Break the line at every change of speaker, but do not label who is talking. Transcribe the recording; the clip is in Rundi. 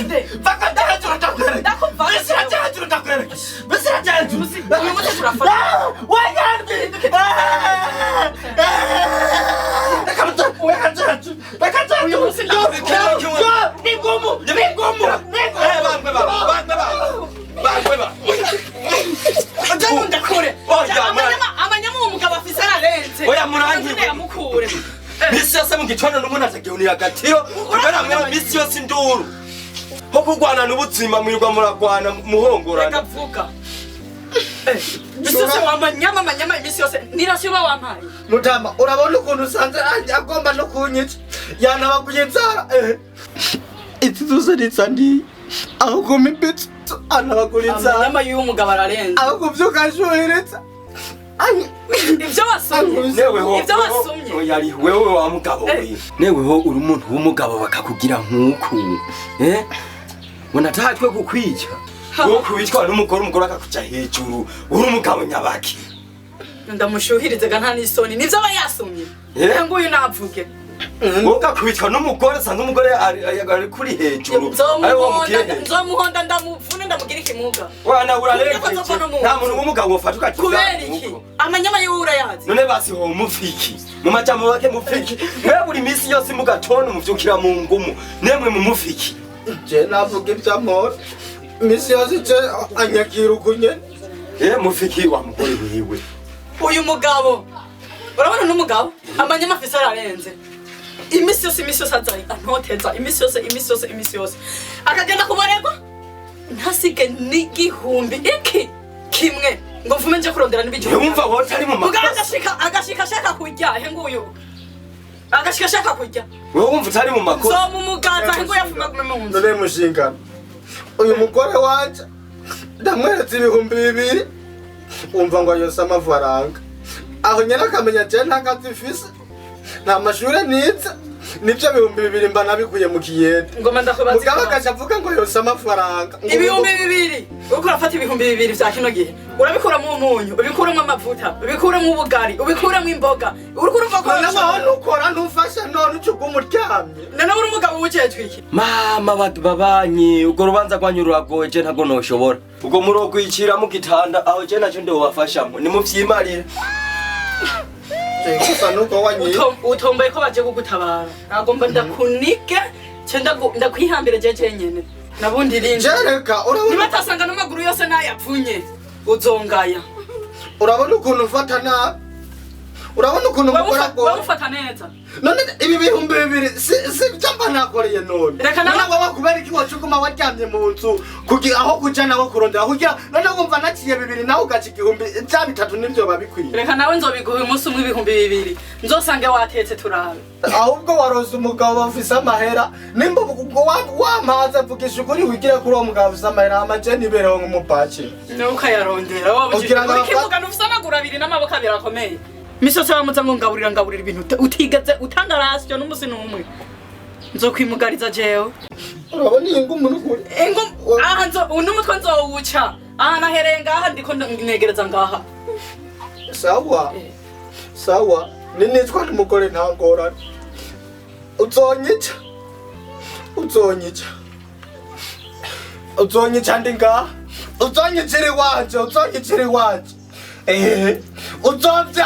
ugende
bakadahajura ndakwere besirajajura ndakwere besirajajura
uyu munsi turafata
wayandi Bekata uyu munsi ni gomu
ndakure amanyama umugabo afise ararenze
oya murangiye
yamukure
misi yose mu gitondo n'umuntu atagihunira agatiro kubera mwe misi yose induru ho kurwana n'ubuzima mwirwa muragwana muhongorana
reka vuga misi yose amanyama imisi yose nirashyuba wampaye
mutama urabona ukuntu usanze agomba no kunyica yanabaguye inzara iti tuzaritsa ndi aho kuma imbitsi anabagura inzara
amanyama y'uyu mugabo ararenze
aho kuvyuka ashuhiritsa
ibyo wasomye
yari wewe wa mugabo we neweho uri umuntu w'umugabo bakakugira nk'uku unatatwe kukwica wo kwicwa n'umugore akakuca hejuru uri umugabo nyabaki
ndamushuhirize ga nta n'isoni nivyo aba yasomye ngo uyu navuge
woga kwicwa n'umugore sanze umugore ari kuri hejuru
nzomuhonda ndamuvune ndamugira ikimuga
wana urareke nta muntu w'umugabo wofata ukakiza
kubera iki amanyama yiwe urayazi
none basi ho mufiki mu majambo bake mufiki mwe buri misi yose mu gatondo muvyukira mu ngumu nemwe mu mufiki je navuga ivy'amahoro misi yose je anyakira ukunye mufiki wa mugore wiwe
uyu mugabo urabona n'umugabo amanyama afise ararenze imisi yose azari antoteza imisi yose akagenda kubaregwa ntasige n'igihumbi iki kimwe ngo mvume nje kurondera n'ibijumba
wumva wote ari mu
makosa agashika shaka kurya he nguyu agashika shaka kurya
wewe wumva utari mu makosa
so mu mugaza he ngo yafuma kume mu nzu
none mushinga uyu mugore wanje ndamweretse ibihumbi 2 umva ngo yose amafaranga aho nyene akamenya je ntakazifise nta mashure niza nivyo 2,000 mba nabikuye mu kiyete
ngoma ndakubaza
mugabo akavuga ngo yose amafaranga
ibihumbi 2 uko urafata ibihumbi 2 vya kino gihe urabikura mu munyu ubikura mu amavuta ubikura mu bugari ubikura mu imboga urumva ko
none ukora ntufasha none ucuga umuryamye
none uri umugabo w'ucetwe iki
mama babanyi ugo rubanza rwanyu ruragoye je ntago noshobora ubwo murogwicira mu gitanda aho je naco ndobafashamo ni muvyimarire Kusa nuko wanyi
utombaye ko baje kugutabara agomba ndakunike cyenda ndakwihambira jeje nyene nabundi rindi jereka urabona niba tasanga n'amaguru yose nayapfunye uzongaya urabona ukuntu ufata na urabona ukuntu mukora go bamufata neza none ibi bihumbi 2 si byamba nakoreye none reka nawe wakubera iki wacuguma waryamye mu nzu kugira aho kuja nawe kurondera kugira none wumva naciye 2 nawe ugaca igihumbi 3 nivyo babikwiye reka nawe nzobiguha umunsi umwe ibihumbi 2 nzosange watetse turabe ahubwo waroza umugabo bafise amahera nimba wamaze avugisha ukuri wigire kuri uwo mugabo afise amahera amaje nibereho nk'umupaci nuko yarondera wabugira ngo ikimuga nufise amaguru 2 n'amaboko 2 akomeye misose bamuza ngo ngaburira ibintu utigeze utanga rasyo n'umusi numwe nzokwimugariza jewe urabona ingo umuntu kuri ingo aha nzo unumutwe nzowuca aha nahereye ngaha ndiko negereza ngaha sawa ninitwa n'umugore ntangorana uzonyica ndi ngaha uzonyicira iwanje uzovye